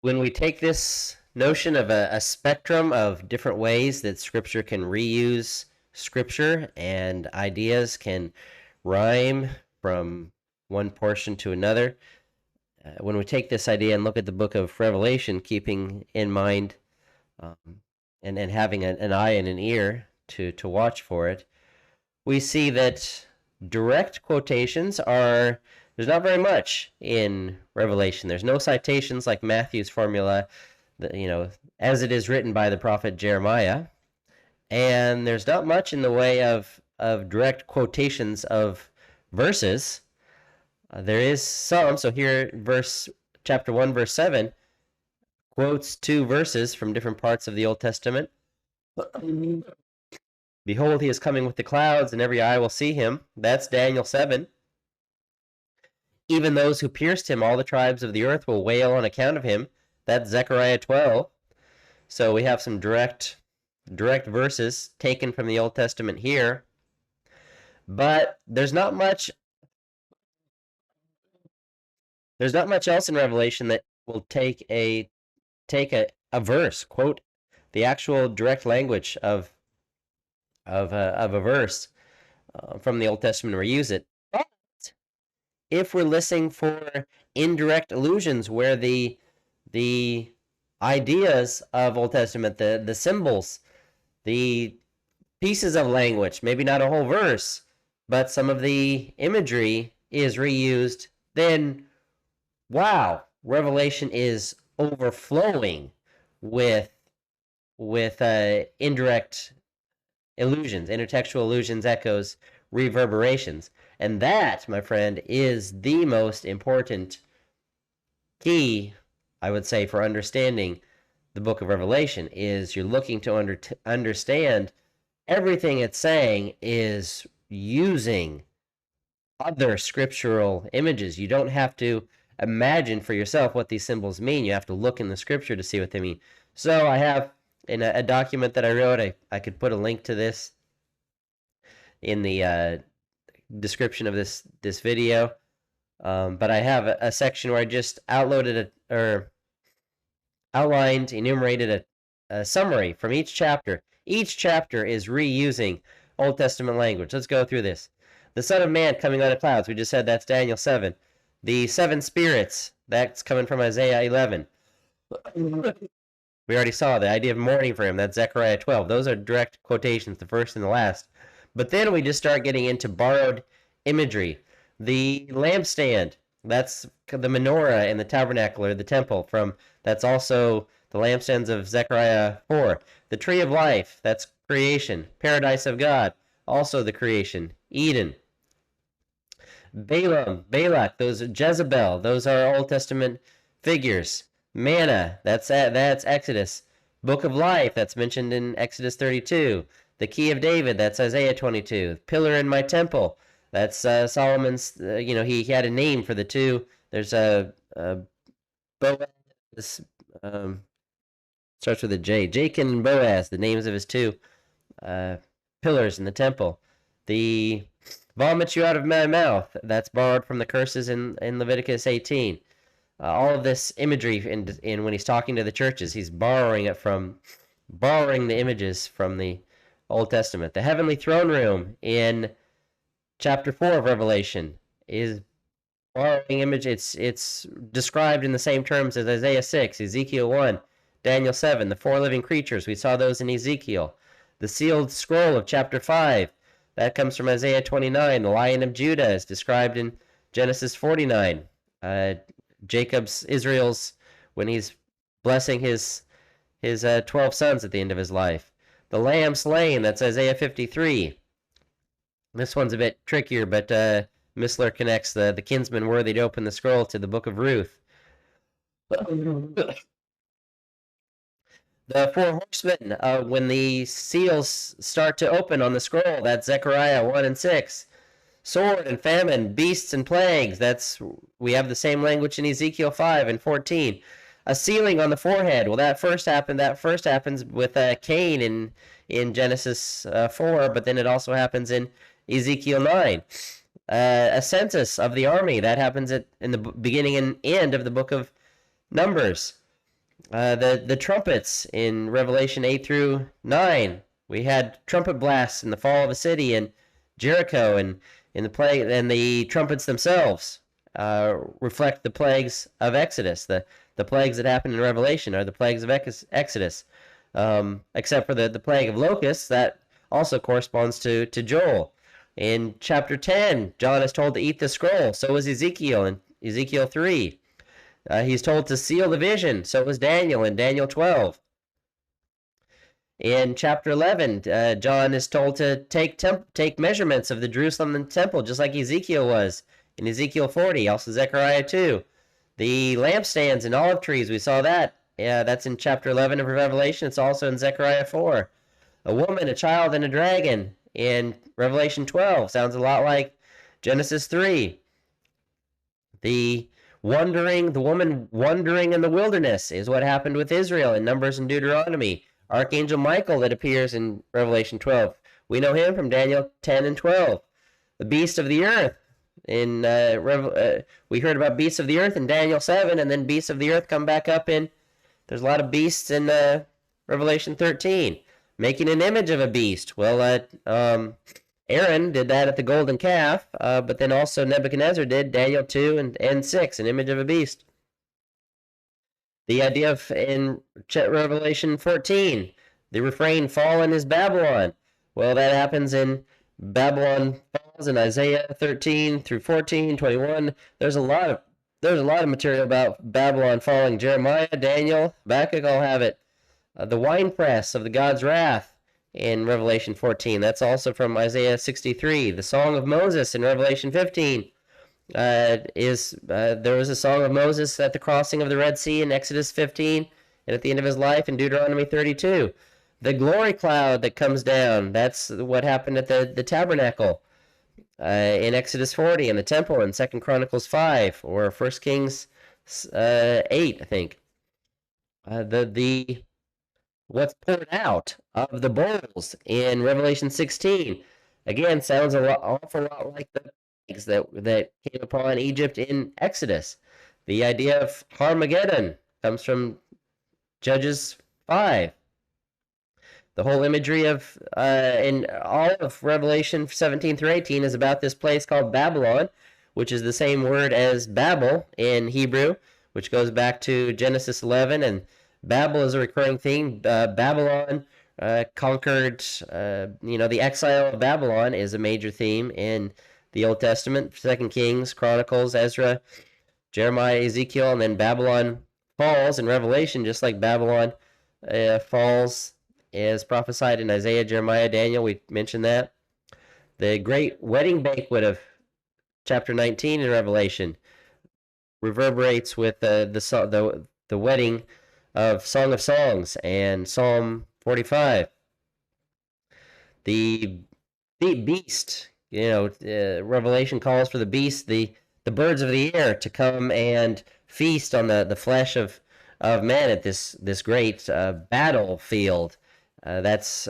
when we take this notion of a spectrum of different ways that Scripture can reuse Scripture and ideas can rhyme from one portion to another, when we take this idea and look at the book of Revelation, keeping in mind um, and having an eye and an ear to watch for it, we see that direct quotations are, there's not very much in Revelation. There's no citations like Matthew's formula, as it is written by the prophet Jeremiah. And there's not much in the way of direct quotations of verses. There is some. So here, chapter 1, verse 7, quotes two verses from different parts of the Old Testament. Behold, he is coming with the clouds, and every eye will see him. That's Daniel 7. Even those who pierced him, all the tribes of the earth will wail on account of him. That's Zechariah 12. So we have some direct verses taken from the Old Testament here. But there's not much else in Revelation that will take a verse, quote the actual direct language of a verse from the Old Testament, or use it. But if we're listening for indirect allusions where the ideas of Old Testament, the symbols, the pieces of language, maybe not a whole verse, but some of the imagery is reused, then wow, Revelation is overflowing with indirect illusions, intertextual allusions, echoes, reverberations. And that, my friend, is the most important key, I would say, for understanding the book of Revelation. Is you're looking to understand everything it's saying is using other scriptural images. You don't have to imagine for yourself what these symbols mean. You have to look in the scripture to see what they mean. So I have in a document that I wrote, I could put a link to this in the description of this video. But I have a section where I just outlined, enumerated a summary from each chapter. Each chapter is reusing Old Testament language. Let's go through this. The Son of Man coming on the clouds. We just said that's Daniel 7. The seven spirits. That's coming from Isaiah 11. We already saw the idea of mourning for him. That's Zechariah 12. Those are direct quotations, the first and the last. But then we just start getting into borrowed imagery. The lampstand, that's the menorah in the tabernacle or the temple. That's also the lampstands of Zechariah 4. The tree of life, that's creation. Paradise of God, also the creation. Eden. Balaam, Balak, those Jezebel, those are Old Testament figures. Manna, that's Exodus. Book of Life, that's mentioned in Exodus 32. The Key of David, that's Isaiah 22. Pillar in my temple, that's Solomon's, he had a name for the two. There's a Boaz, starts with a J. Jachin and Boaz, the names of his two pillars in the temple. The vomit you out of my mouth, that's borrowed from the curses in Leviticus 18. All of this imagery in when he's talking to the churches, he's borrowing the images from the Old Testament. The heavenly throne room in chapter 4 of Revelation is borrowing image. It's described in the same terms as Isaiah 6, Ezekiel 1, Daniel 7. The four living creatures, we saw those in Ezekiel. The sealed scroll of chapter 5, that comes from Isaiah 29. The Lion of Judah is described in Genesis 49. Israel's, when he's blessing his 12 sons at the end of his life. The Lamb slain, that's Isaiah 53. This one's a bit trickier, but Missler connects the kinsman worthy to open the scroll to the book of Ruth. The four horsemen, when the seals start to open on the scroll, that's Zechariah 1 and 6. Sword and famine, beasts and plagues, we have the same language in Ezekiel 5 and 14. A sealing on the forehead, well, that first happens with Cain in Genesis 4, but then it also happens in Ezekiel 9. A census of the army, that happens in the beginning and end of the book of Numbers. The trumpets in Revelation 8 through 9. We had trumpet blasts in the fall of a city in Jericho, and in the plague, and the trumpets themselves reflect the plagues of Exodus. The plagues that happen in Revelation are the plagues of Exodus, except for the plague of locusts that also corresponds to Joel. In chapter 10, John is told to eat the scroll. So was Ezekiel in Ezekiel 3. He's told to seal the vision. So was Daniel in Daniel 12. In chapter 11, John is told to take measurements of the Jerusalem temple, just like Ezekiel was in Ezekiel 40, also Zechariah 2. The lampstands and olive trees, we saw that. Yeah, that's in chapter 11 of Revelation. It's also in Zechariah 4. A woman, a child, and a dragon in Revelation 12. Sounds a lot like Genesis 3. The woman wandering in the wilderness is what happened with Israel in Numbers and Deuteronomy. Archangel Michael that appears in Revelation 12. We know him from Daniel 10 and 12. The beast of the earth. We heard about beasts of the earth in Daniel 7, and then beasts of the earth come back up in. There's a lot of beasts in Revelation 13. Making an image of a beast. Well, Aaron did that at the golden calf, but then also Nebuchadnezzar did, Daniel 2 and 6, an image of a beast. The idea of in Revelation 14, the refrain, fallen is Babylon. Well, that happens in Babylon falls in Isaiah 13 through 14, 21. There's a lot of material about Babylon falling. Jeremiah, Daniel, Habakkuk all have it. The winepress of the God's wrath in Revelation 14. That's also from Isaiah 63. The Song of Moses in Revelation 15. There was a song of Moses at the crossing of the Red Sea in Exodus 15, and at the end of his life in Deuteronomy 32. The glory cloud that comes down, that's what happened at the tabernacle in Exodus 40, and the temple in 2 Chronicles 5, or 1 Kings 8, I think. What's poured out of the bowls in Revelation 16, again, sounds awful lot like the that came upon Egypt in Exodus. The idea of Armageddon comes from Judges 5. The whole imagery of in all of Revelation 17 through 18 is about this place called Babylon, which is the same word as Babel in Hebrew, which goes back to Genesis 11. And Babel is a recurring theme. Babylon conquered, the exile of Babylon is a major theme in the Old Testament, 2 Kings, Chronicles, Ezra, Jeremiah, Ezekiel, and then Babylon falls in Revelation, just like Babylon falls as prophesied in Isaiah, Jeremiah, Daniel. We mentioned that. The great wedding banquet of chapter 19 in Revelation reverberates with the wedding of Song of Songs and Psalm 45. The beast, Revelation calls for the beast, the birds of the air, to come and feast on the flesh of men at this great battlefield. That's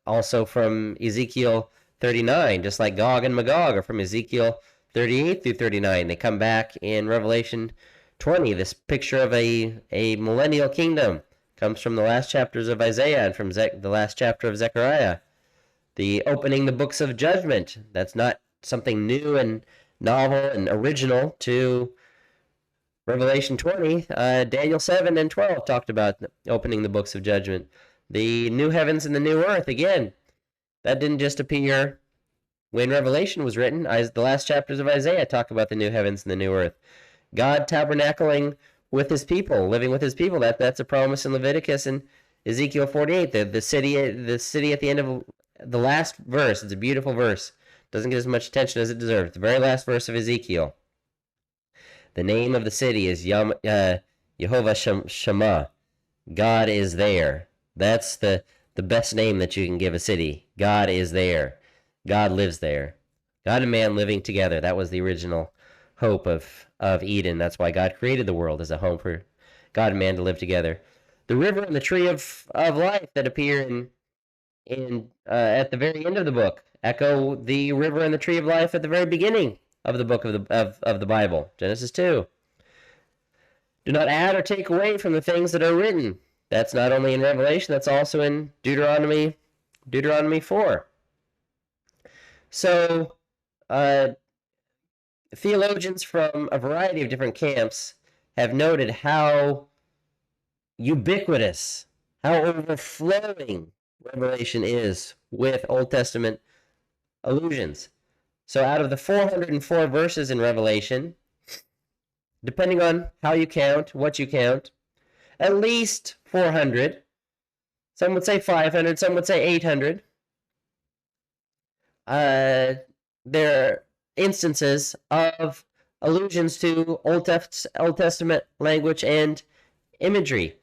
also from Ezekiel 39, just like Gog and Magog are from Ezekiel 38 through 39. They come back in Revelation 20. This picture of a millennial kingdom comes from the last chapters of Isaiah and from the last chapter of Zechariah. The opening the books of judgment, that's not something new and novel and original to Revelation 20. Daniel 7 and 12 talked about opening the books of judgment. The new heavens and the new earth, again, that didn't just appear when Revelation was written. The last chapters of Isaiah talk about the new heavens and the new earth. God tabernacling with his people, living with his people. That's a promise in Leviticus and Ezekiel 48. The city at the end of the last verse. It's a beautiful verse. Doesn't get as much attention as it deserves. The very last verse of Ezekiel. The name of the city is Yehovah Shammah. God is there. That's the best name that you can give a city. God is there. God lives there. God and man living together. That was the original hope of Eden. That's why God created the world, as a home for God and man to live together. The river and the tree of life that appear in at the very end of the book echo the river and the tree of life at the very beginning of the book of the Bible, Genesis 2. Do not add or take away from the things that are written. That's not only in Revelation, that's also in Deuteronomy 4. So, theologians from a variety of different camps have noted how ubiquitous, how overflowing Revelation is with Old Testament allusions. So out of the 404 verses in Revelation, depending on how you count, what you count, at least 400, some would say 500, some would say 800, there are instances of allusions to Old Testament language and imagery.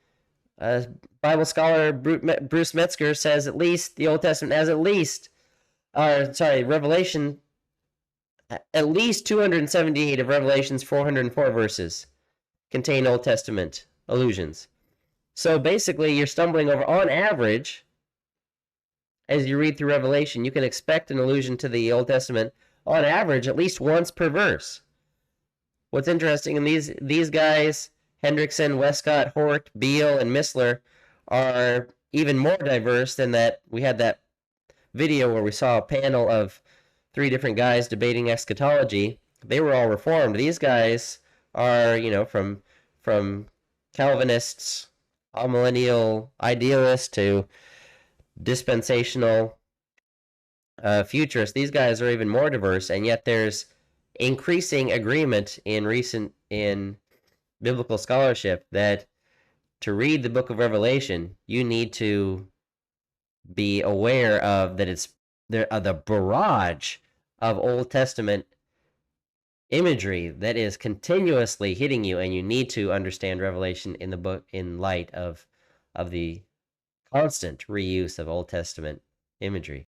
Bible scholar Bruce Metzger says at least the Old Testament has Revelation, at least 278 of Revelation's 404 verses contain Old Testament allusions. So basically, you're stumbling over, on average, as you read through Revelation, you can expect an allusion to the Old Testament, on average, at least once per verse. What's interesting, in these guys, Hendrickson, Westcott, Hort, Beale, and Missler, are even more diverse than that. We had that video where we saw a panel of 3 different guys debating eschatology. They were all Reformed. These guys are, from Calvinists, amillennial idealists, to dispensational futurists. These guys are even more diverse, and yet there's increasing agreement in biblical scholarship that to read the book of Revelation, you need to be aware of that it's the barrage of Old Testament imagery that is continuously hitting you, and you need to understand Revelation in the book in light of the constant reuse of Old Testament imagery.